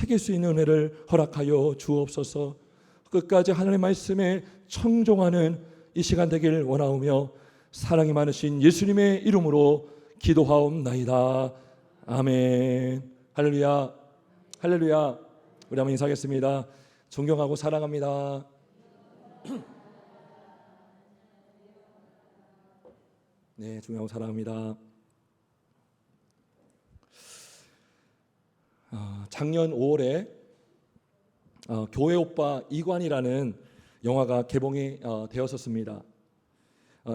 새길 수 있는 은혜를 허락하여 주옵소서. 끝까지 하나님의 말씀에 청종하는 이 시간 되길 원하오며 사랑이 많으신 예수님의 이름으로 기도하옵나이다. 아멘. 할렐루야. 할렐루야. 우리 한번 인사하겠습니다. 존경하고 사랑합니다. 네, 존경하고 사랑합니다. 작년 5월에 교회 오빠 이관이라는 영화가 개봉이 되었었습니다.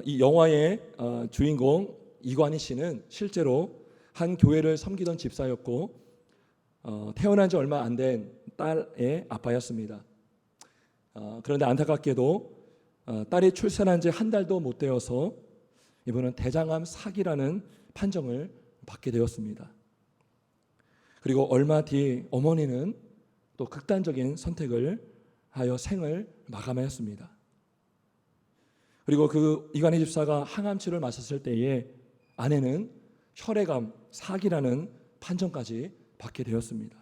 이 영화의 주인공 이관희 씨는 실제로 한 교회를 섬기던 집사였고 태어난 지 얼마 안 된 딸의 아빠였습니다. 그런데 안타깝게도 딸이 출산한 지 한 달도 못 되어서 이분은 대장암 사기라는 판정을 받게 되었습니다. 그리고 얼마 뒤 어머니는 또 극단적인 선택을 하여 생을 마감하였습니다. 그리고 그 이관희 집사가 항암치료를 마셨을 때에 아내는 혈액암 사기라는 판정까지 받게 되었습니다.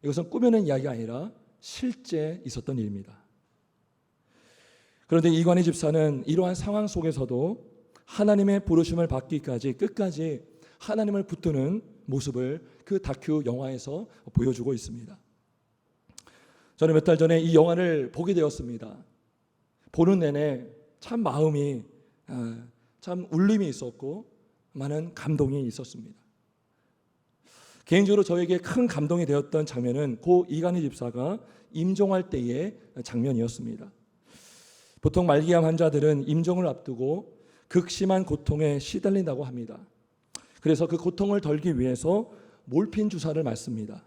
이것은 꾸며낸 이야기가 아니라 실제 있었던 일입니다. 그런데 이관희 집사는 이러한 상황 속에서도 하나님의 부르심을 받기까지 끝까지 하나님을 붙드는 모습을 그 다큐 영화에서 보여주고 있습니다. 저는 몇 달 전에 이 영화를 보게 되었습니다. 보는 내내 참 마음이 참 울림이 있었고 많은 감동이 있었습니다. 개인적으로 저에게 큰 감동이 되었던 장면은 고 이관희 집사가 임종할 때의 장면이었습니다. 보통 말기암 환자들은 임종을 앞두고 극심한 고통에 시달린다고 합니다. 그래서 그 고통을 덜기 위해서 몰핀 주사를 맞습니다.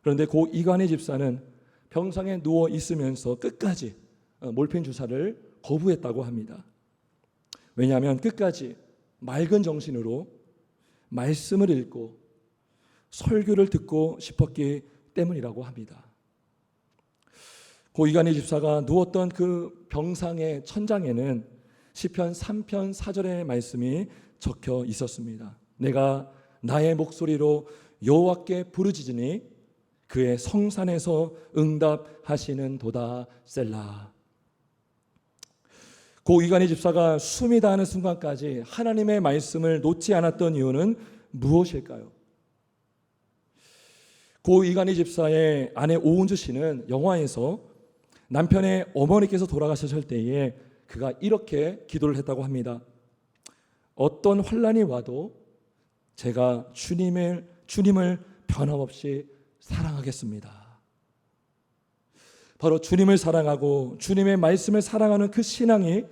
그런데 고 이관희 집사는 병상에 누워 있으면서 끝까지 몰핀 주사를 거부했다고 합니다. 왜냐하면 끝까지 맑은 정신으로 말씀을 읽고 설교를 듣고 싶었기 때문이라고 합니다. 고 이관희 집사가 누웠던 그 병상의 천장에는 시편 3편 4절의 말씀이 적혀 있었습니다. 내가 나의 목소리로 여호와께 부르짖으니 그의 성산에서 응답하시는 도다 셀라. 고 이관희 집사가 숨이 닿는 순간까지 하나님의 말씀을 놓지 않았던 이유는 무엇일까요? 고 이관희 집사의 아내 오은주 씨는 영화에서 남편의 어머니께서 돌아가셨을 때에 그가 이렇게 기도를 했다고 합니다. 어떤 환난이 와도 제가 주님을 변함없이 사랑하겠습니다. 바로 주님을 사랑하고 주님의 말씀을 사랑하는 그 신앙이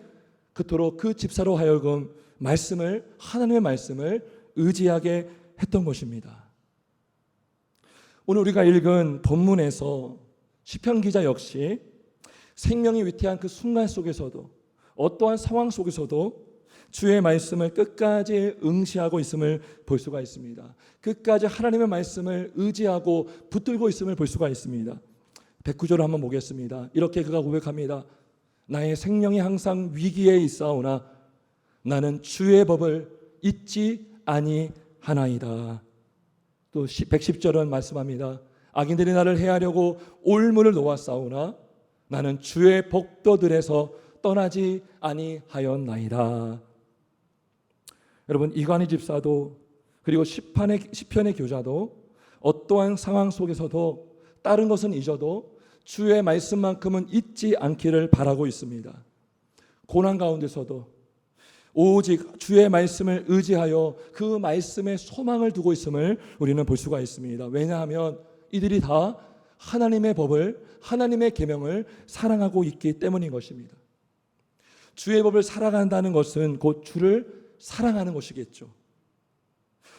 그토록 그 집사로 하여금 하나님의 말씀을 의지하게 했던 것입니다. 오늘 우리가 읽은 본문에서 시편 기자 역시 생명이 위태한 그 순간 속에서도 어떠한 상황 속에서도 주의 말씀을 끝까지 응시하고 있음을 볼 수가 있습니다. 끝까지 하나님의 말씀을 의지하고 붙들고 있음을 볼 수가 있습니다. 109절을 한번 보겠습니다. 이렇게 그가 고백합니다. 나의 생명이 항상 위기에 있사오나 나는 주의 법을 잊지 아니하나이다. 또 110절은 말씀합니다. 악인들이 나를 해하려고 올무를 놓았사오나 나는 주의 복도들에서 떠나지 아니하였나이다. 여러분, 이관희 집사도 그리고 시편의 교자도 어떠한 상황 속에서도 다른 것은 잊어도 주의 말씀만큼은 잊지 않기를 바라고 있습니다. 고난 가운데서도 오직 주의 말씀을 의지하여 그 말씀에 소망을 두고 있음을 우리는 볼 수가 있습니다. 왜냐하면 이들이 다 하나님의 법을, 하나님의 계명을 사랑하고 있기 때문인 것입니다. 주의 법을 사랑한다는 것은 곧 주를 사랑하는 것이겠죠.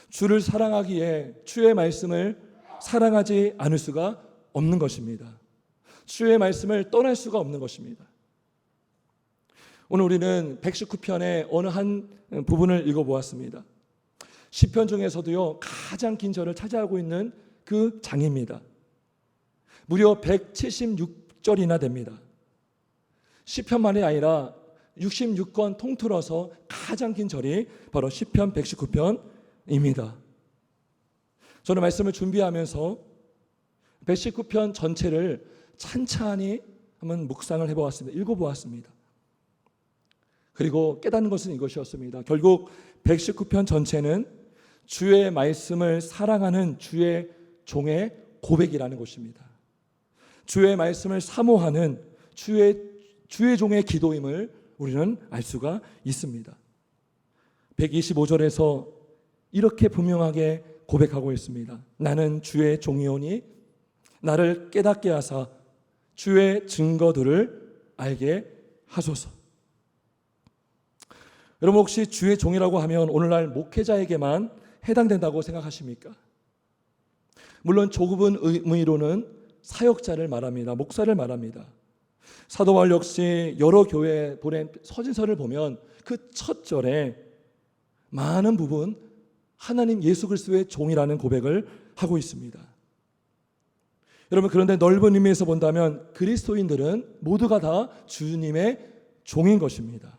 주를 사랑하기에 주의 말씀을 사랑하지 않을 수가 없는 것입니다. 주의 말씀을 떠날 수가 없는 것입니다. 오늘 우리는 119편의 어느 한 부분을 읽어보았습니다. 시편 중에서도요 가장 긴 절을 차지하고 있는 그 장입니다. 무려 176절이나 됩니다. 시편만이 아니라 66권 통틀어서 가장 긴 절이 바로 시편 119편입니다. 저는 말씀을 준비하면서 119편 전체를 찬찬히 한번 묵상을 해보았습니다. 읽어보았습니다. 그리고 깨닫는 것은 이것이었습니다. 결국 119편 전체는 주의 말씀을 사랑하는 주의 종의 고백이라는 것입니다. 주의 말씀을 사모하는 주의 종의 기도임을 우리는 알 수가 있습니다. 125절에서 이렇게 분명하게 고백하고 있습니다. 나는 주의 종이오니 나를 깨닫게 하사 주의 증거들을 알게 하소서. 여러분 혹시 주의 종이라고 하면 오늘날 목회자에게만 해당된다고 생각하십니까? 물론 조급은 의미로는 사역자를 말합니다. 목사를 말합니다. 사도 바울 역시 여러 교회에 보낸 서신서를 보면 그 첫 절에 많은 부분 하나님 예수 그리스도의 종이라는 고백을 하고 있습니다. 여러분 그런데 넓은 의미에서 본다면 그리스도인들은 모두가 다 주님의 종인 것입니다.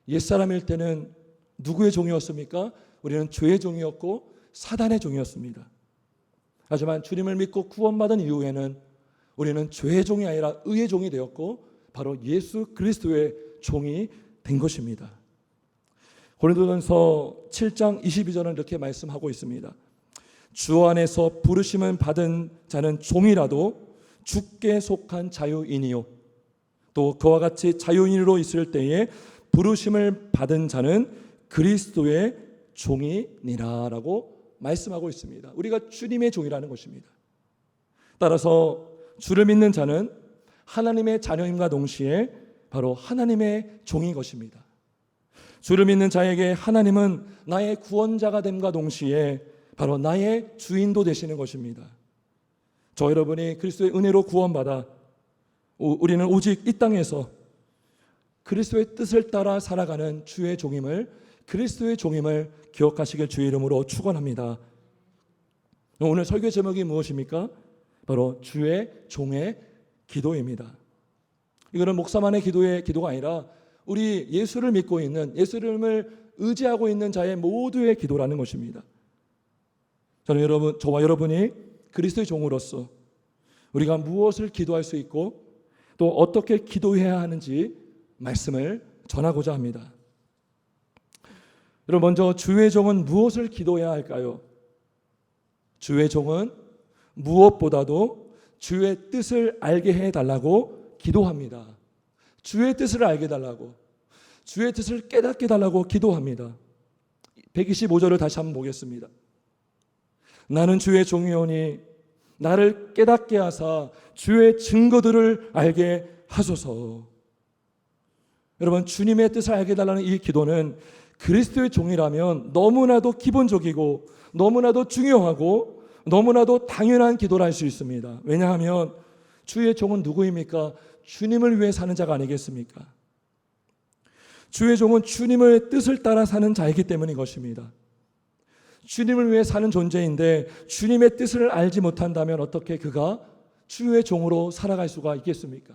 옛사람일 때는 누구의 종이었습니까? 우리는 죄의 종이었고 사단의 종이었습니다. 하지만 주님을 믿고 구원받은 이후에는 우리는 죄의 종이 아니라 의의 종이 되었고 바로 예수 그리스도의 종이 된 것입니다. 고린도전서 7장 22절은 이렇게 말씀하고 있습니다. 주 안에서 부르심을 받은 자는 종이라도 주께 속한 자유인이요 또 그와 같이 자유인으로 있을 때에 부르심을 받은 자는 그리스도의 종이니라 라고 말씀하고 있습니다. 우리가 주님의 종이라는 것입니다. 따라서 주를 믿는 자는 하나님의 자녀임과 동시에 바로 하나님의 종인 것입니다. 주를 믿는 자에게 하나님은 나의 구원자가 됨과 동시에 바로 나의 주인도 되시는 것입니다. 저 여러분이 그리스도의 은혜로 구원받아 우리는 오직 이 땅에서 그리스도의 뜻을 따라 살아가는 주의 종임을 그리스도의 종임을 기억하시길 주의 이름으로 축원합니다. 오늘 설교 제목이 무엇입니까? 바로 주의 종의 기도입니다. 이거는 목사만의 기도가 아니라 우리 예수를 믿고 있는 예수님을 의지하고 있는 자의 모두의 기도라는 것입니다. 저와 여러분이 그리스도의 종으로서 우리가 무엇을 기도할 수 있고 또 어떻게 기도해야 하는지 말씀을 전하고자 합니다. 여러분 먼저 주의 종은 무엇을 기도해야 할까요? 주의 종은 무엇보다도 주의 뜻을 알게 해달라고 기도합니다. 주의 뜻을 알게 해달라고 주의 뜻을 깨닫게 해달라고 기도합니다. 125절을 다시 한번 보겠습니다. 나는 주의 종이오니 나를 깨닫게 하사 주의 증거들을 알게 하소서. 여러분 주님의 뜻을 알게 해달라는 이 기도는 그리스도의 종이라면 너무나도 기본적이고 너무나도 중요하고 너무나도 당연한 기도를 할 수 있습니다. 왜냐하면 주의 종은 누구입니까? 주님을 위해 사는 자가 아니겠습니까? 주의 종은 주님의 뜻을 따라 사는 자이기 때문인 것입니다. 주님을 위해 사는 존재인데 주님의 뜻을 알지 못한다면 어떻게 그가 주의 종으로 살아갈 수가 있겠습니까?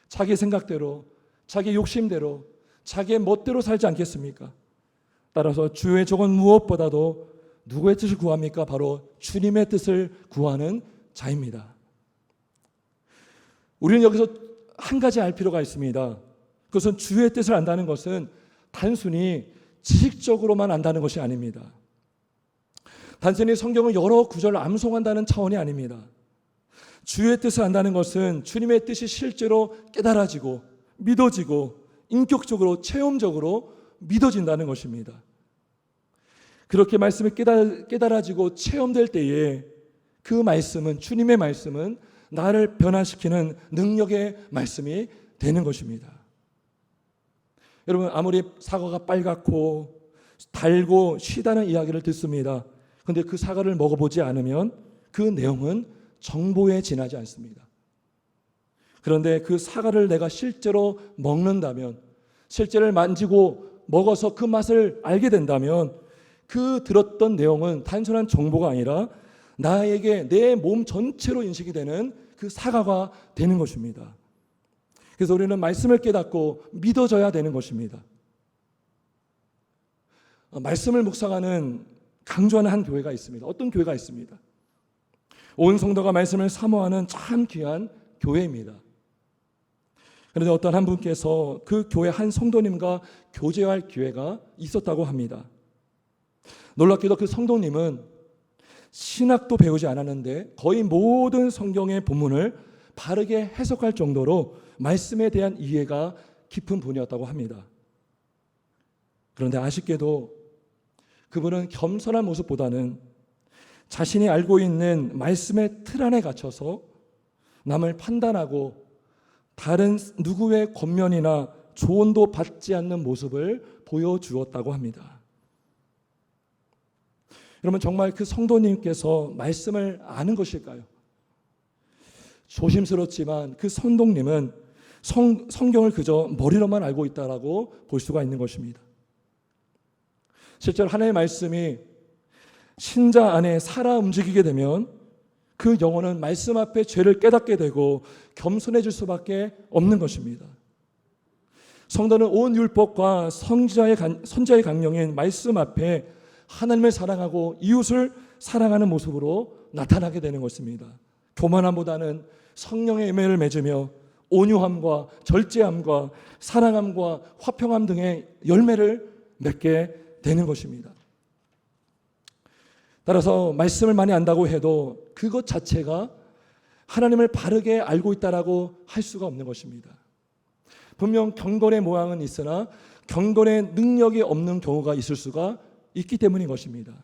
자기 생각대로, 자기 욕심대로, 자기의 멋대로 살지 않겠습니까? 따라서 주의 종은 무엇보다도 누구의 뜻을 구합니까? 바로 주님의 뜻을 구하는 자입니다. 우리는 여기서 한 가지 알 필요가 있습니다. 그것은 주의 뜻을 안다는 것은 단순히 지식적으로만 안다는 것이 아닙니다. 단순히 성경을 여러 구절을 암송한다는 차원이 아닙니다. 주의 뜻을 안다는 것은 주님의 뜻이 실제로 깨달아지고 믿어지고 인격적으로 체험적으로 믿어진다는 것입니다. 그렇게 말씀이 깨달아지고 체험될 때에 그 말씀은 주님의 말씀은 나를 변화시키는 능력의 말씀이 되는 것입니다. 여러분 아무리 사과가 빨갛고 달고 시다는 이야기를 듣습니다. 그런데 그 사과를 먹어보지 않으면 그 내용은 정보에 지나지 않습니다. 그런데 그 사과를 내가 실제로 먹는다면 실제로 만지고 먹어서 그 맛을 알게 된다면 그 들었던 내용은 단순한 정보가 아니라 나에게 내 몸 전체로 인식이 되는 그 사과가 되는 것입니다. 그래서 우리는 말씀을 깨닫고 믿어져야 되는 것입니다. 말씀을 묵상하는 강조하는 한 교회가 있습니다. 어떤 교회가 있습니다. 온 성도가 말씀을 사모하는 참 귀한 교회입니다. 그런데 어떤 한 분께서 그 교회 한 성도님과 교제할 기회가 있었다고 합니다. 놀랍게도 그 성도님은 신학도 배우지 않았는데 거의 모든 성경의 본문을 바르게 해석할 정도로 말씀에 대한 이해가 깊은 분이었다고 합니다. 그런데 아쉽게도 그분은 겸손한 모습보다는 자신이 알고 있는 말씀의 틀 안에 갇혀서 남을 판단하고 다른 누구의 권면이나 조언도 받지 않는 모습을 보여주었다고 합니다. 여러분, 정말 그 성도님께서 말씀을 아는 것일까요? 조심스럽지만 그 성도님은 성경을 그저 머리로만 알고 있다라고 볼 수가 있는 것입니다. 실제로 하나님의 말씀이 신자 안에 살아 움직이게 되면 그 영혼은 말씀 앞에 죄를 깨닫게 되고 겸손해질 수밖에 없는 것입니다. 성도는 온 율법과 선지자의 강령인 말씀 앞에 하나님을 사랑하고 이웃을 사랑하는 모습으로 나타나게 되는 것입니다. 교만함보다는 성령의 열매를 맺으며 온유함과 절제함과 사랑함과 화평함 등의 열매를 맺게 되는 것입니다. 따라서 말씀을 많이 안다고 해도 그것 자체가 하나님을 바르게 알고 있다라고 할 수가 없는 것입니다. 분명 경건의 모양은 있으나 경건의 능력이 없는 경우가 있을 수가 있기 때문인 것입니다.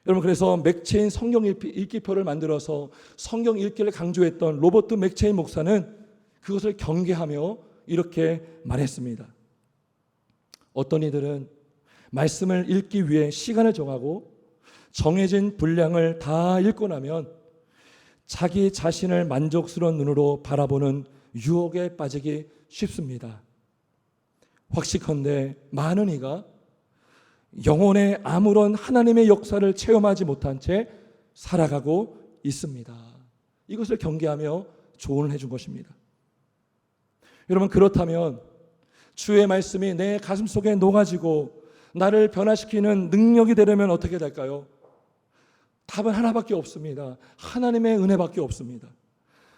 여러분, 그래서 맥체인 성경 읽기표를 만들어서 성경 읽기를 강조했던 로버트 맥체인 목사는 그것을 경계하며 이렇게 말했습니다. 어떤 이들은 말씀을 읽기 위해 시간을 정하고 정해진 분량을 다 읽고 나면 자기 자신을 만족스러운 눈으로 바라보는 유혹에 빠지기 쉽습니다. 확실컨대 많은 이가 영혼에 아무런 하나님의 역사를 체험하지 못한 채 살아가고 있습니다. 이것을 경계하며 조언을 해준 것입니다. 여러분, 그렇다면 주의 말씀이 내 가슴 속에 녹아지고 나를 변화시키는 능력이 되려면 어떻게 될까요? 답은 하나밖에 없습니다. 하나님의 은혜밖에 없습니다.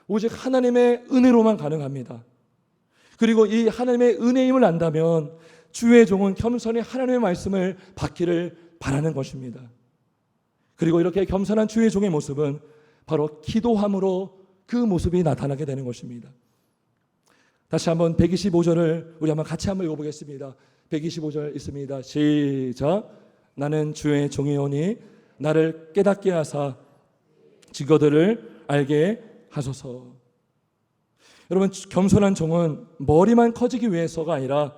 오직 하나님의 은혜로만 가능합니다. 그리고 이 하나님의 은혜임을 안다면 주의 종은 겸손히 하나님의 말씀을 받기를 바라는 것입니다. 그리고 이렇게 겸손한 주의 종의 모습은 바로 기도함으로 그 모습이 나타나게 되는 것입니다. 다시 한번 125절을 우리 한번 같이 한번 읽어보겠습니다. 125절 있습니다. 시작. 나는 주의 종이오니 나를 깨닫게 하사 증거들을 알게 하소서. 여러분, 겸손한 종은 머리만 커지기 위해서가 아니라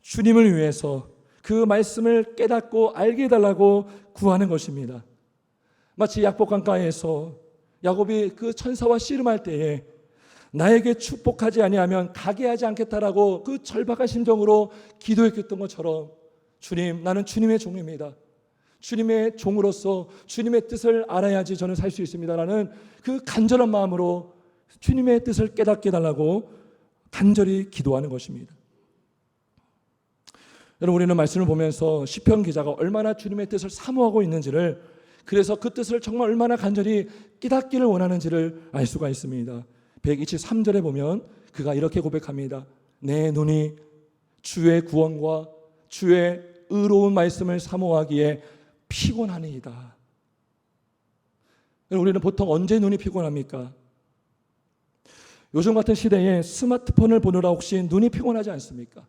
주님을 위해서 그 말씀을 깨닫고 알게 해달라고 구하는 것입니다. 마치 약복 강가에서 야곱이 그 천사와 씨름할 때에 나에게 축복하지 아니하면 가게 하지 않겠다라고 그 절박한 심정으로 기도했던 것처럼 주님, 나는 주님의 종입니다. 주님의 종으로서 주님의 뜻을 알아야지 저는 살 수 있습니다라는 그 간절한 마음으로 주님의 뜻을 깨닫게 해달라고 간절히 기도하는 것입니다. 여러분, 우리는 말씀을 보면서 시편 기자가 얼마나 주님의 뜻을 사모하고 있는지를, 그래서 그 뜻을 정말 얼마나 간절히 깨닫기를 원하는지를 알 수가 있습니다. 123절에 보면 그가 이렇게 고백합니다. 내 눈이 주의 구원과 주의 의로운 말씀을 사모하기에 피곤하니이다. 우리는 보통 언제 눈이 피곤합니까? 요즘 같은 시대에 스마트폰을 보느라 혹시 눈이 피곤하지 않습니까?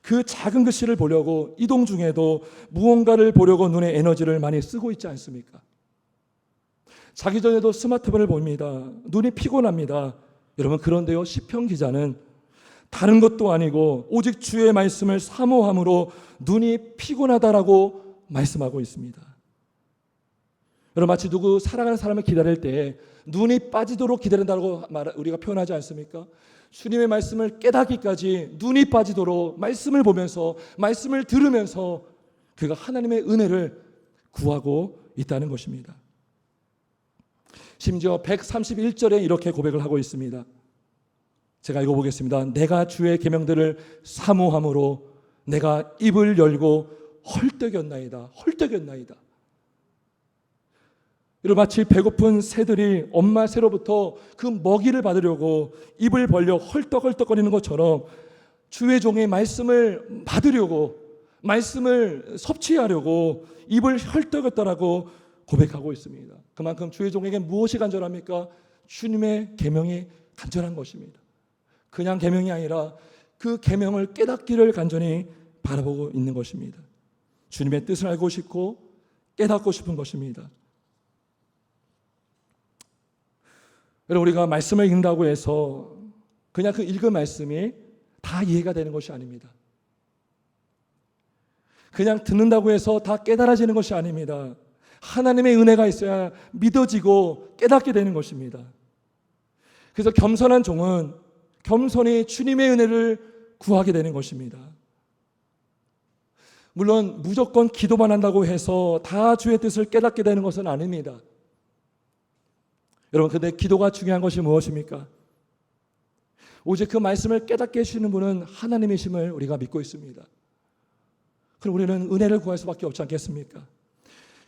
그 작은 글씨를 보려고 이동 중에도 무언가를 보려고 눈에 에너지를 많이 쓰고 있지 않습니까? 자기 전에도 스마트폰을 봅니다. 눈이 피곤합니다. 여러분, 그런데요, 시편 기자는 다른 것도 아니고 오직 주의 말씀을 사모함으로 눈이 피곤하다라고 말씀하고 있습니다. 여러분, 마치 누구 사랑하는 사람을 기다릴 때 눈이 빠지도록 기다린다고 우리가 표현하지 않습니까? 주님의 말씀을 깨닫기까지 눈이 빠지도록 말씀을 보면서 말씀을 들으면서 그가 하나님의 은혜를 구하고 있다는 것입니다. 심지어 131절에 이렇게 고백을 하고 있습니다. 제가 읽어보겠습니다. 내가 주의 계명들을 사모함으로 내가 입을 열고 헐떡였나이다. 헐떡였나이다. 여러분, 마치 배고픈 새들이 엄마 새로부터 그 먹이를 받으려고 입을 벌려 헐떡헐떡거리는 것처럼 주의 종의 말씀을 받으려고, 말씀을 섭취하려고 입을 헐떡였다라고 고백하고 있습니다. 그만큼 주의 종에게 무엇이 간절합니까? 주님의 계명이 간절한 것입니다. 그냥 계명이 아니라 그 계명을 깨닫기를 간절히 바라보고 있는 것입니다. 주님의 뜻을 알고 싶고 깨닫고 싶은 것입니다. 여러분, 우리가 말씀을 읽는다고 해서 그냥 그 읽은 말씀이 다 이해가 되는 것이 아닙니다. 그냥 듣는다고 해서 다 깨달아지는 것이 아닙니다. 하나님의 은혜가 있어야 믿어지고 깨닫게 되는 것입니다. 그래서 겸손한 종은 겸손히 주님의 은혜를 구하게 되는 것입니다. 물론 무조건 기도만 한다고 해서 다 주의 뜻을 깨닫게 되는 것은 아닙니다. 여러분, 근데 기도가 중요한 것이 무엇입니까? 오직 그 말씀을 깨닫게 해주시는 분은 하나님이심을 우리가 믿고 있습니다. 그럼 우리는 은혜를 구할 수밖에 없지 않겠습니까?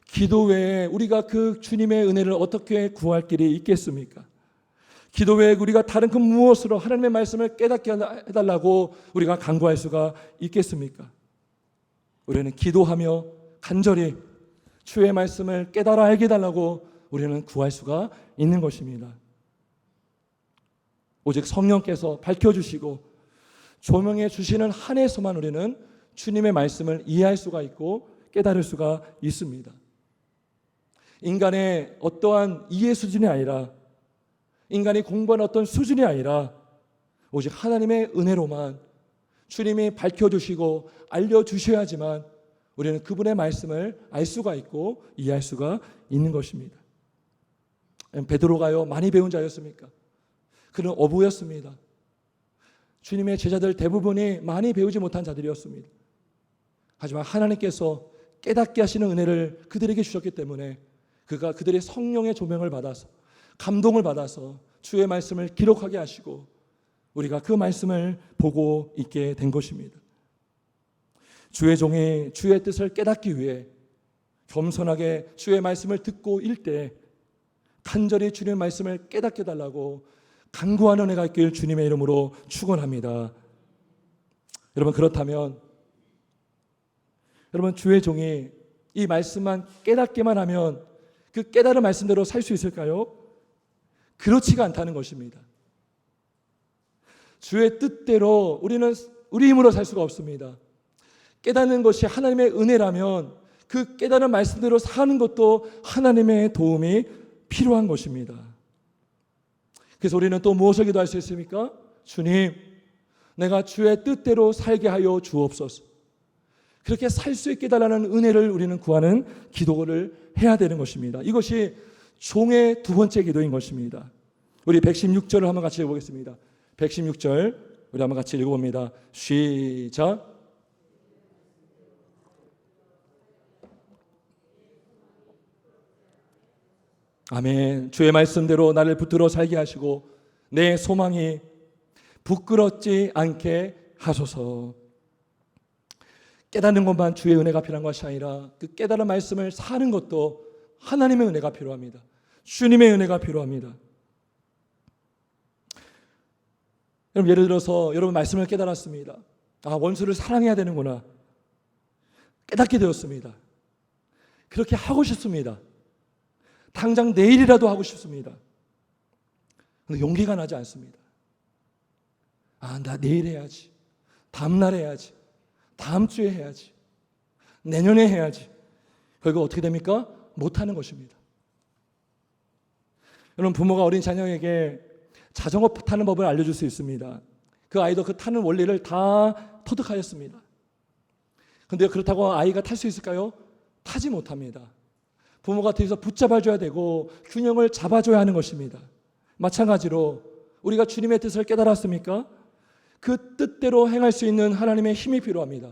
기도 외에 우리가 그 주님의 은혜를 어떻게 구할 길이 있겠습니까? 기도 외에 우리가 다른 그 무엇으로 하나님의 말씀을 깨닫게 해달라고 우리가 간구할 수가 있겠습니까? 우리는 기도하며 간절히 주의 말씀을 깨달아 알게 해달라고 우리는 구할 수가 있는 것입니다. 오직 성령께서 밝혀주시고 조명해 주시는 한에서만 우리는 주님의 말씀을 이해할 수가 있고 깨달을 수가 있습니다. 인간의 어떠한 이해 수준이 아니라, 인간이 공부한 어떤 수준이 아니라 오직 하나님의 은혜로만 주님이 밝혀주시고 알려주셔야지만 우리는 그분의 말씀을 알 수가 있고 이해할 수가 있는 것입니다. 베드로가요, 많이 배운 자였습니까? 그는 어부였습니다. 주님의 제자들 대부분이 많이 배우지 못한 자들이었습니다. 하지만 하나님께서 깨닫게 하시는 은혜를 그들에게 주셨기 때문에 그들의 성령의 조명을 받아서, 감동을 받아서 주의 말씀을 기록하게 하시고 우리가 그 말씀을 보고 있게 된 것입니다. 주의 종이 주의 뜻을 깨닫기 위해 겸손하게 주의 말씀을 듣고 읽되 간절히 주님의 말씀을 깨닫게 달라고 간구하는 은혜가 있길 주님의 이름으로 축원합니다. 여러분, 그렇다면 여러분, 주의 종이 이 말씀만 깨닫기만 하면 그 깨달은 말씀대로 살 수 있을까요? 그렇지가 않다는 것입니다. 주의 뜻대로 우리는 우리 힘으로 살 수가 없습니다. 깨닫는 것이 하나님의 은혜라면 그 깨달은 말씀대로 사는 것도 하나님의 도움이 필요한 것입니다. 그래서 우리는 또 무엇을 기도할 수 있습니까? 주님, 내가 주의 뜻대로 살게 하여 주옵소서. 그렇게 살 수 있게 달라는 은혜를 우리는 구하는 기도를 해야 되는 것입니다. 이것이 종의 두 번째 기도인 것입니다. 우리 116절을 한번 같이 읽어보겠습니다. 116절 우리 한번 같이 읽어봅니다. 시작. 아멘. 주의 말씀대로 나를 붙들어 살게 하시고 내 소망이 부끄럽지 않게 하소서. 깨닫는 것만 주의 은혜가 필요한 것이 아니라 그 깨달은 말씀을 사는 것도 하나님의 은혜가 필요합니다. 주님의 은혜가 필요합니다. 여러분, 예를 들어서 여러분 말씀을 깨달았습니다. 원수를 사랑해야 되는구나. 깨닫게 되었습니다. 그렇게 하고 싶습니다. 당장 내일이라도 하고 싶습니다. 근데 용기가 나지 않습니다. 나 내일 해야지. 다음날 해야지. 다음 주에 해야지. 내년에 해야지. 결국 어떻게 됩니까? 못하는 것입니다. 여러분, 부모가 어린 자녀에게 자전거 타는 법을 알려줄 수 있습니다. 그 아이도 그 타는 원리를 다 터득하였습니다. 그런데 그렇다고 아이가 탈 수 있을까요? 타지 못합니다. 부모가 뒤에서 붙잡아줘야 되고 균형을 잡아줘야 하는 것입니다. 마찬가지로 우리가 주님의 뜻을 깨달았습니까? 그 뜻대로 행할 수 있는 하나님의 힘이 필요합니다.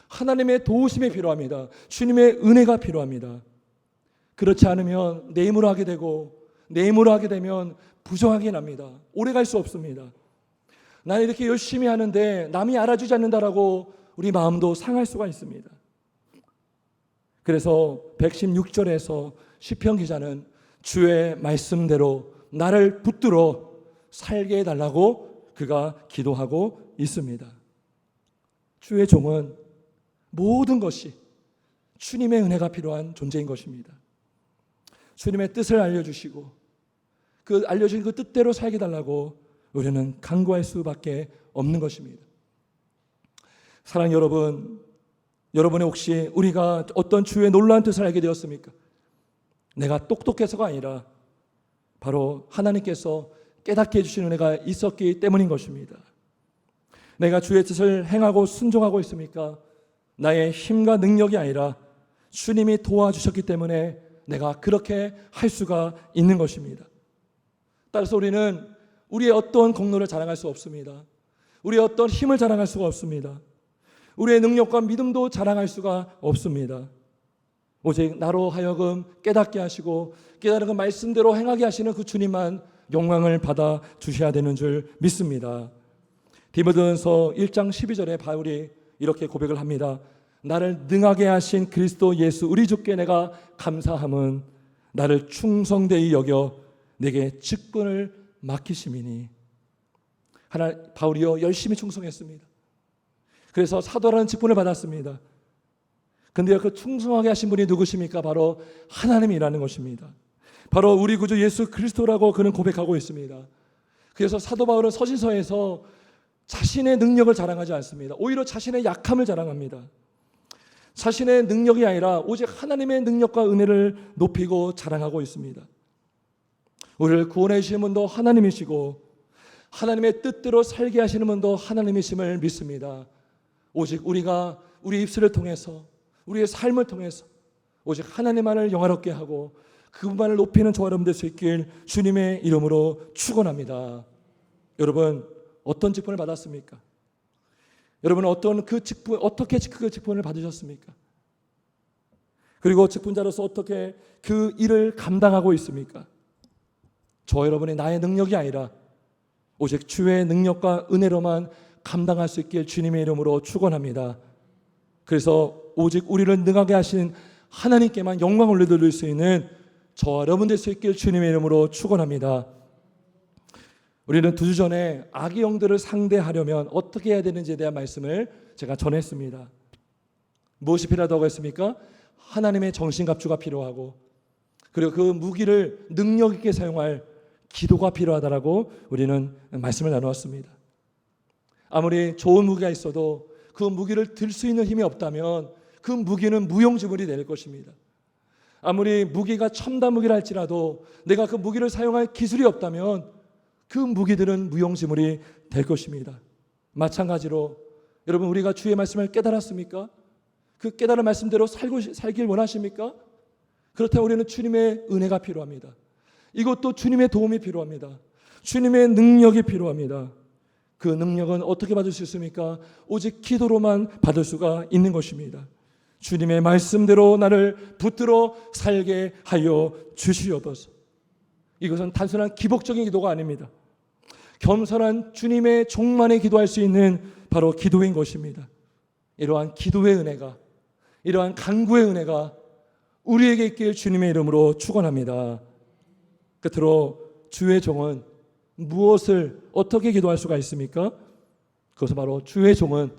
하나님의 도우심이 필요합니다. 주님의 은혜가 필요합니다. 그렇지 않으면 내 힘으로 하게 되고 내 힘으로 하게 되면 부정하게 납니다. 오래 갈 수 없습니다. 나는 이렇게 열심히 하는데 남이 알아주지 않는다라고 우리 마음도 상할 수가 있습니다. 그래서 116절에서 시편 기자는 주의 말씀대로 나를 붙들어 살게 해달라고 그가 기도하고 있습니다. 주의 종은 모든 것이 주님의 은혜가 필요한 존재인 것입니다. 주님의 뜻을 알려주시고 그 알려주신 그 뜻대로 살게 해달라고 우리는 간구할 수밖에 없는 것입니다. 사랑하는 여러분, 여러분의 혹시 우리가 어떤 주의 놀라운 뜻을 알게 되었습니까? 내가 똑똑해서가 아니라 바로 하나님께서 깨닫게 해주신 은혜가 있었기 때문인 것입니다. 내가 주의 뜻을 행하고 순종하고 있습니까? 나의 힘과 능력이 아니라 주님이 도와주셨기 때문에 내가 그렇게 할 수가 있는 것입니다. 따라서 우리는 우리의 어떤 공로를 자랑할 수 없습니다. 우리의 어떤 힘을 자랑할 수가 없습니다. 우리의 능력과 믿음도 자랑할 수가 없습니다. 오직 나로 하여금 깨닫게 하시고 깨달은 그 말씀대로 행하게 하시는 그 주님만 영광을 받아 주셔야 되는 줄 믿습니다. 디모데전서 1장 12절에 바울이 이렇게 고백을 합니다. 나를 능하게 하신 그리스도 예수 우리 주께 내가 감사함은 나를 충성되이 여겨 내게 직분을 맡기심이니. 바울이요 열심히 충성했습니다. 그래서 사도라는 직분을 받았습니다. 근데 그 충성하게 하신 분이 누구십니까? 바로 하나님이라는 것입니다. 바로 우리 구주 예수 그리스도라고 그는 고백하고 있습니다. 그래서 사도 바울은 서신서에서 자신의 능력을 자랑하지 않습니다. 오히려 자신의 약함을 자랑합니다. 자신의 능력이 아니라 오직 하나님의 능력과 은혜를 높이고 자랑하고 있습니다. 우리를 구원해 주시는 분도 하나님이시고 하나님의 뜻대로 살게 하시는 분도 하나님이심을 믿습니다. 오직 우리가 우리 입술을 통해서 우리의 삶을 통해서 오직 하나님만을 영화롭게 하고 그분만을 높이는 저와 여러분 될 수 있길 주님의 이름으로 축원합니다. 여러분 어떤 직분을 받았습니까? 여러분은 어떻게 그 직분을 받으셨습니까? 그리고 직분자로서 어떻게 그 일을 감당하고 있습니까? 저 여러분이 나의 능력이 아니라 오직 주의 능력과 은혜로만 감당할 수 있길 주님의 이름으로 축원합니다. 그래서 오직 우리를 능하게 하신 하나님께만 영광을 올려드릴 수 있는 저와 여러분 될 수 있길 주님의 이름으로 축원합니다. 우리는 2주 전에 악의 영들을 상대하려면 어떻게 해야 되는지에 대한 말씀을 제가 전했습니다. 무엇이 필요하다고 했습니까? 하나님의 정신갑주가 필요하고 그리고 그 무기를 능력 있게 사용할 기도가 필요하다라고 우리는 말씀을 나누었습니다. 아무리 좋은 무기가 있어도 그 무기를 들 수 있는 힘이 없다면 그 무기는 무용지물이 될 것입니다. 아무리 무기가 첨단 무기라 할지라도 내가 그 무기를 사용할 기술이 없다면 그 무기들은 무용지물이 될 것입니다. 마찬가지로 여러분 우리가 주의 말씀을 깨달았습니까? 그 깨달은 말씀대로 살길 원하십니까? 그렇다면 우리는 주님의 은혜가 필요합니다. 이것도 주님의 도움이 필요합니다. 주님의 능력이 필요합니다. 그 능력은 어떻게 받을 수 있습니까? 오직 기도로만 받을 수가 있는 것입니다. 주님의 말씀대로 나를 붙들어 살게 하여 주시옵소서. 이것은 단순한 기복적인 기도가 아닙니다. 겸손한 주님의 종만에 기도할 수 있는 바로 기도인 것입니다. 이러한 기도의 은혜가, 이러한 간구의 은혜가 우리에게 있길 주님의 이름으로 축원합니다. 끝으로 주의 종은 무엇을 어떻게 기도할 수가 있습니까? 그것은 바로 주의 종은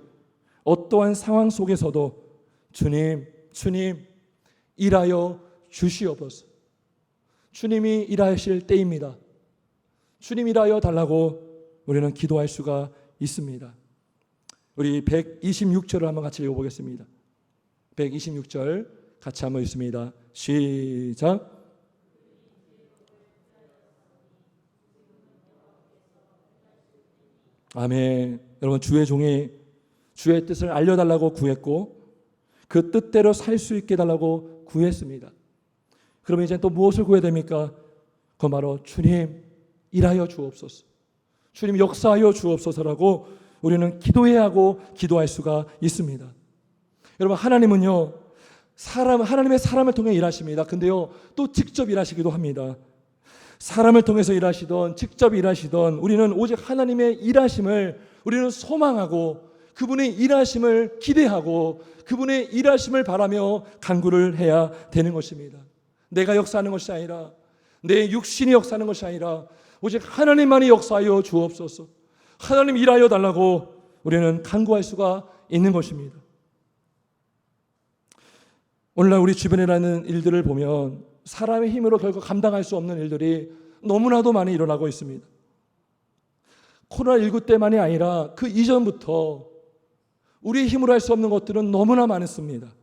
어떠한 상황 속에서도 주님 일하여 주시옵소서. 주님이 일하실 때입니다. 주님 일하여 달라고 우리는 기도할 수가 있습니다. 우리 126절을 한번 같이 읽어보겠습니다. 126절 같이 한번 읽습니다. 시작. 아멘. 여러분 주의 종이 주의 뜻을 알려달라고 구했고 그 뜻대로 살 수 있게 해달라고 구했습니다. 그러면 이제 또 무엇을 구해야 됩니까? 그건 바로 주님 일하여 주옵소서, 주님 역사하여 주옵소서라고 우리는 기도해야 하고 기도할 수가 있습니다. 여러분 하나님은요 하나님의 사람을 통해 일하십니다. 근데요 또 직접 일하시기도 합니다. 사람을 통해서 일하시던 직접 일하시던 우리는 오직 하나님의 일하심을 우리는 소망하고 그분의 일하심을 기대하고 그분의 일하심을 바라며 간구를 해야 되는 것입니다. 내가 역사하는 것이 아니라, 내 육신이 역사하는 것이 아니라 오직 하나님만이 역사하여 주옵소서, 하나님 일하여 달라고 우리는 간구할 수가 있는 것입니다. 오늘날 우리 주변에 일어나는 일들을 보면 사람의 힘으로 결국 감당할 수 없는 일들이 너무나도 많이 일어나고 있습니다. 코로나19 때만이 아니라 그 이전부터 우리의 힘으로 할 수 없는 것들은 너무나 많습니다.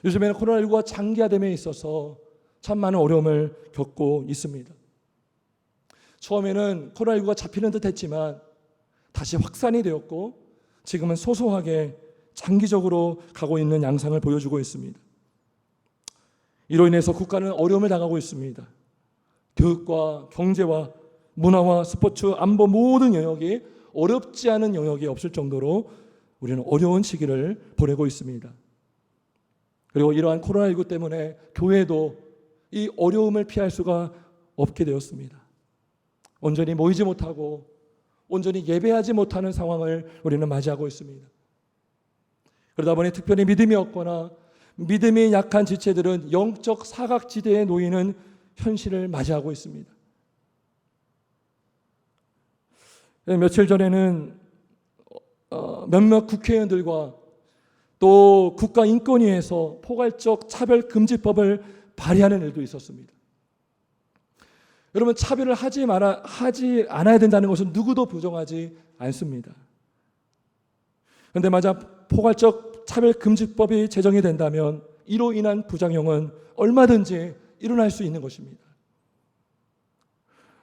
요즘에는 코로나19가 장기화됨에 있어서 참 많은 어려움을 겪고 있습니다. 처음에는 코로나19가 잡히는 듯 했지만 다시 확산이 되었고 지금은 소소하게 장기적으로 가고 있는 양상을 보여주고 있습니다. 이로 인해서 국가는 어려움을 당하고 있습니다. 교육과 경제와 문화와 스포츠, 안보 모든 영역이 어렵지 않은 영역이 없을 정도로 우리는 어려운 시기를 보내고 있습니다. 그리고 이러한 코로나19 때문에 교회도 이 어려움을 피할 수가 없게 되었습니다. 온전히 모이지 못하고 온전히 예배하지 못하는 상황을 우리는 맞이하고 있습니다. 그러다 보니 특별히 믿음이 없거나 믿음이 약한 지체들은 영적 사각지대에 놓이는 현실을 맞이하고 있습니다. 며칠 전에는 몇몇 국회의원들과 또 국가인권위에서 포괄적 차별금지법을 발의하는 일도 있었습니다. 여러분, 차별을 하지 않아야 된다는 것은 누구도 부정하지 않습니다. 그런데 만약 포괄적 차별금지법이 제정이 된다면 이로 인한 부작용은 얼마든지 일어날 수 있는 것입니다.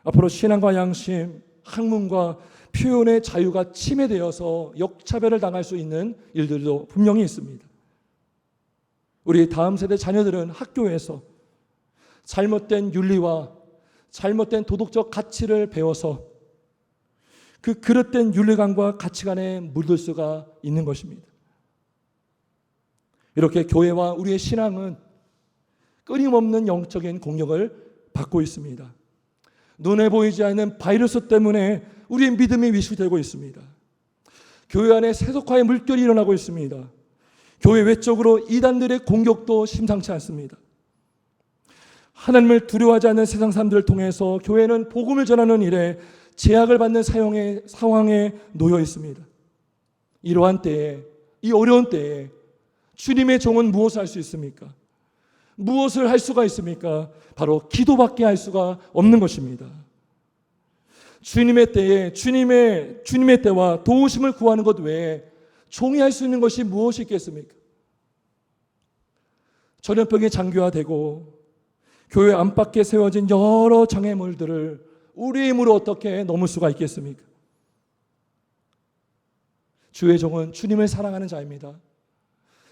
앞으로 신앙과 양심, 학문과 표현의 자유가 침해되어서 역차별을 당할 수 있는 일들도 분명히 있습니다. 우리 다음 세대 자녀들은 학교에서 잘못된 윤리와 잘못된 도덕적 가치를 배워서 그 그릇된 윤리관과 가치관에 물들 수가 있는 것입니다. 이렇게 교회와 우리의 신앙은 끊임없는 영적인 공격을 받고 있습니다. 눈에 보이지 않는 바이러스 때문에 우리의 믿음이 위축되고 있습니다. 교회 안에 세속화의 물결이 일어나고 있습니다. 교회 외적으로 이단들의 공격도 심상치 않습니다. 하나님을 두려워하지 않는 세상 사람들을 통해서 교회는 복음을 전하는 일에 제약을 받는 상황에 놓여 있습니다. 이러한 때에, 이 어려운 때에 주님의 종은 무엇을 할 수 있습니까? 무엇을 할 수가 있습니까? 바로 기도밖에 할 수가 없는 것입니다. 주님의 때에 주님의 때와 도우심을 구하는 것 외에 종이 할 수 있는 것이 무엇이 있겠습니까? 전염병이 장기화되고 교회 안팎에 세워진 여러 장애물들을 우리의 힘으로 어떻게 넘을 수가 있겠습니까? 주의 종은 주님을 사랑하는 자입니다.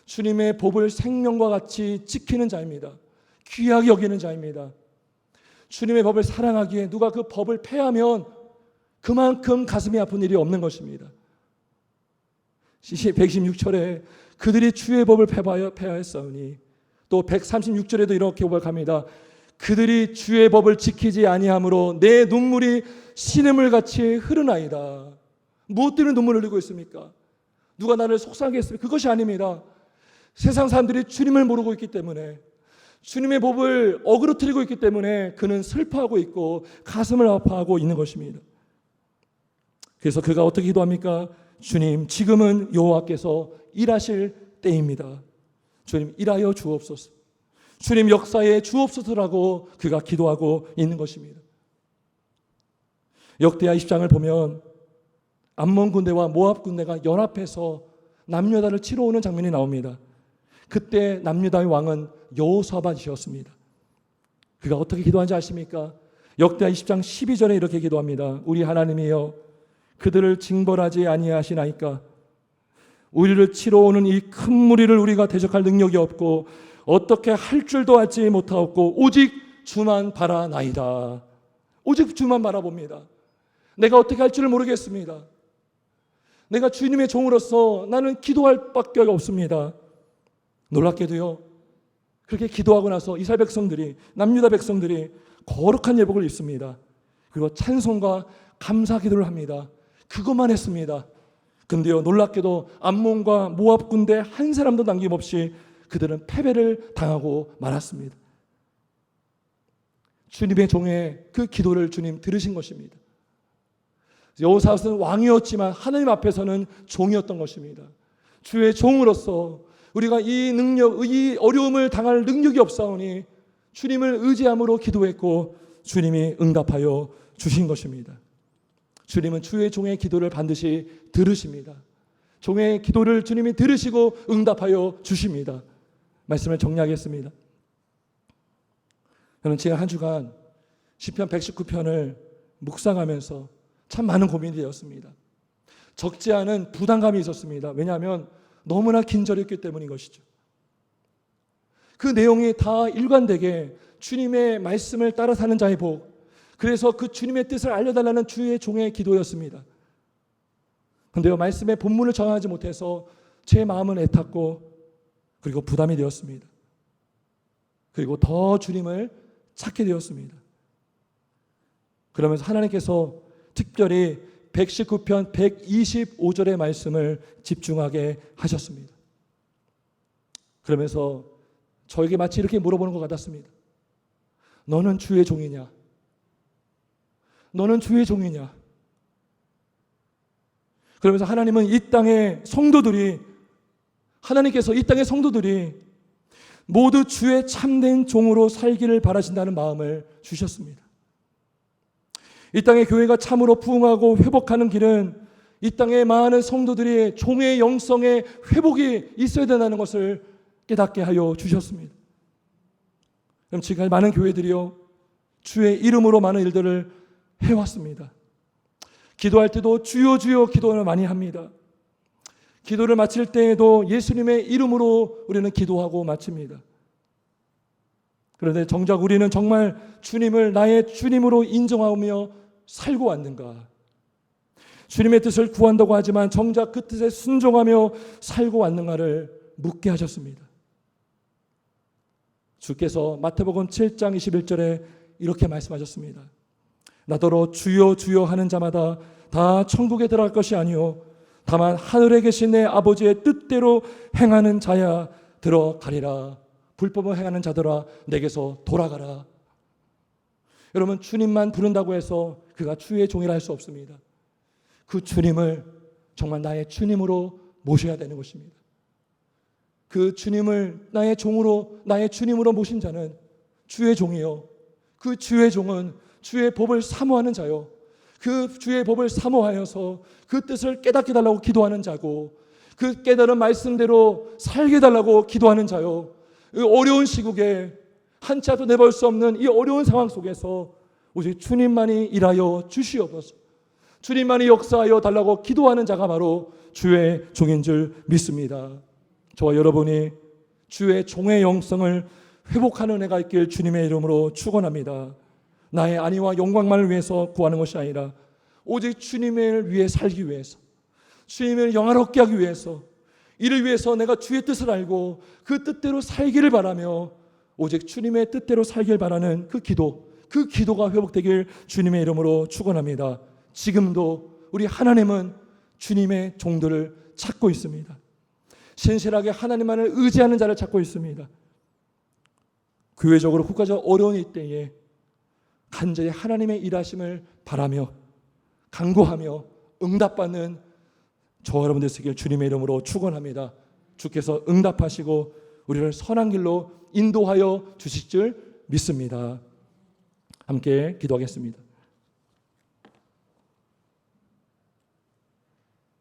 주님의 법을 생명과 같이 지키는 자입니다. 귀하게 여기는 자입니다. 주님의 법을 사랑하기에 누가 그 법을 폐하면 그만큼 가슴이 아픈 일이 없는 것입니다. 126절에 그들이 주의 법을 폐하였사오니, 또 136절에도 이렇게 고백합니다. 그들이 주의 법을 지키지 아니함으로 내 눈물이 시냇물같이 흐르나이다. 무엇 때문에 눈물을 흘리고 있습니까? 누가 나를 속상하게 했습니까? 그것이 아닙니다. 세상 사람들이 주님을 모르고 있기 때문에, 주님의 법을 어그러뜨리고 있기 때문에 그는 슬퍼하고 있고 가슴을 아파하고 있는 것입니다. 그래서 그가 어떻게 기도합니까? 주님, 지금은 여호와께서 일하실 때입니다. 주님, 일하여 주옵소서. 주님, 역사에 주옵소서라고 그가 기도하고 있는 것입니다. 역대하 20장을 보면 암몬 군대와 모압 군대가 연합해서 남유다를 치러 오는 장면이 나옵니다. 그때 남유다의 왕은 여호사밧이었습니다. 그가 어떻게 기도하는지 아십니까? 역대하 20장 12절에 이렇게 기도합니다. 우리 하나님이여, 그들을 징벌하지 아니하시나이까? 우리를 치러 오는 이 큰 무리를 우리가 대적할 능력이 없고 어떻게 할 줄도 알지 못하옵고 오직 주만 바라나이다. 오직 주만 바라봅니다. 내가 어떻게 할 줄을 모르겠습니다. 내가 주님의 종으로서 나는 기도할 밖에 없습니다. 놀랍게도요, 그렇게 기도하고 나서 이스라엘 백성들이, 남유다 백성들이 거룩한 예복을 입습니다. 그리고 찬송과 감사 기도를 합니다. 그것만 했습니다. 근데요, 놀랍게도 암몬과 모압 군대 한 사람도 남김없이 그들은 패배를 당하고 말았습니다. 주님의 종의 그 기도를 주님 들으신 것입니다. 여호사밧은 왕이었지만 하나님 앞에서는 종이었던 것입니다. 주의 종으로서 우리가 이 어려움을 당할 능력이 없사오니 주님을 의지함으로 기도했고 주님이 응답하여 주신 것입니다. 주님은 주의 종의 기도를 반드시 들으십니다. 종의 기도를 주님이 들으시고 응답하여 주십니다. 말씀을 정리하겠습니다. 저는 지난 한 주간 시편 119편을 묵상하면서 참 많은 고민이 되었습니다. 적지 않은 부담감이 있었습니다. 왜냐하면 너무나 긴절했기 때문인 것이죠. 그 내용이 다 일관되게 주님의 말씀을 따라 사는 자의 복, 그래서 그 주님의 뜻을 알려달라는 주의 종의 기도였습니다. 그런데요, 말씀의 본문을 정하지 못해서 제 마음은 애탔고 그리고 부담이 되었습니다. 그리고 더 주님을 찾게 되었습니다. 그러면서 하나님께서 특별히 119편 125절의 말씀을 집중하게 하셨습니다. 그러면서 저에게 마치 이렇게 물어보는 것 같았습니다. 너는 주의 종이냐? 너는 주의 종이냐? 그러면서 하나님은 하나님께서 이 땅의 성도들이 모두 주의 참된 종으로 살기를 바라신다는 마음을 주셨습니다. 이 땅의 교회가 참으로 부흥하고 회복하는 길은 이 땅의 많은 성도들이 종의 영성의 회복이 있어야 된다는 것을 깨닫게 하여 주셨습니다. 그럼 지금 많은 교회들이요, 주의 이름으로 많은 일들을 해왔습니다. 기도할 때도 주여 주여 기도를 많이 합니다. 기도를 마칠 때에도 예수님의 이름으로 우리는 기도하고 마칩니다. 그런데 정작 우리는 정말 주님을 나의 주님으로 인정하며 살고 왔는가? 주님의 뜻을 구한다고 하지만 정작 그 뜻에 순종하며 살고 왔는가를 묻게 하셨습니다. 주께서 마태복음 7장 21절에 이렇게 말씀하셨습니다. 나더러 주여 주여 하는 자마다 다 천국에 들어갈 것이 아니요 다만 하늘에 계신 내 아버지의 뜻대로 행하는 자야 들어가리라. 불법을 행하는 자들아 내게서 돌아가라. 여러분, 주님만 부른다고 해서 그가 주의 종이라 할 수 없습니다. 그 주님을 정말 나의 주님으로 모셔야 되는 것입니다. 그 주님을 나의 주님으로 모신 자는 주의 종이요, 그 주의 종은 주의 법을 사모하는 자요, 그 주의 법을 사모하여서 그 뜻을 깨닫게 달라고 기도하는 자고, 그 깨달은 말씀대로 살게 달라고 기도하는 자요. 이 어려운 시국에 한치 앞도 내볼 수 없는 이 어려운 상황 속에서 오직 주님만이 일하여 주시옵소서, 주님만이 역사하여 달라고 기도하는 자가 바로 주의 종인 줄 믿습니다. 저와 여러분이 주의 종의 영성을 회복하는 은혜가 있길 주님의 이름으로 축원합니다. 나의 안위와 영광만을 위해서 구하는 것이 아니라 오직 주님을 위해 살기 위해서, 주님을 영화롭게 하기 위해서, 이를 위해서 내가 주의 뜻을 알고 그 뜻대로 살기를 바라며 오직 주님의 뜻대로 살길 바라는 그 기도가 회복되길 주님의 이름으로 축원합니다. 지금도 우리 하나님은 주님의 종들을 찾고 있습니다. 신실하게 하나님만을 의지하는 자를 찾고 있습니다. 교회적으로 국가적 어려운 이때에 간절히 하나님의 일하심을 바라며 간구하며 응답받는 저와 여러분들 되시길 주님의 이름으로 축원합니다. 주께서 응답하시고 우리를 선한 길로 인도하여 주실 줄 믿습니다. 함께 기도하겠습니다.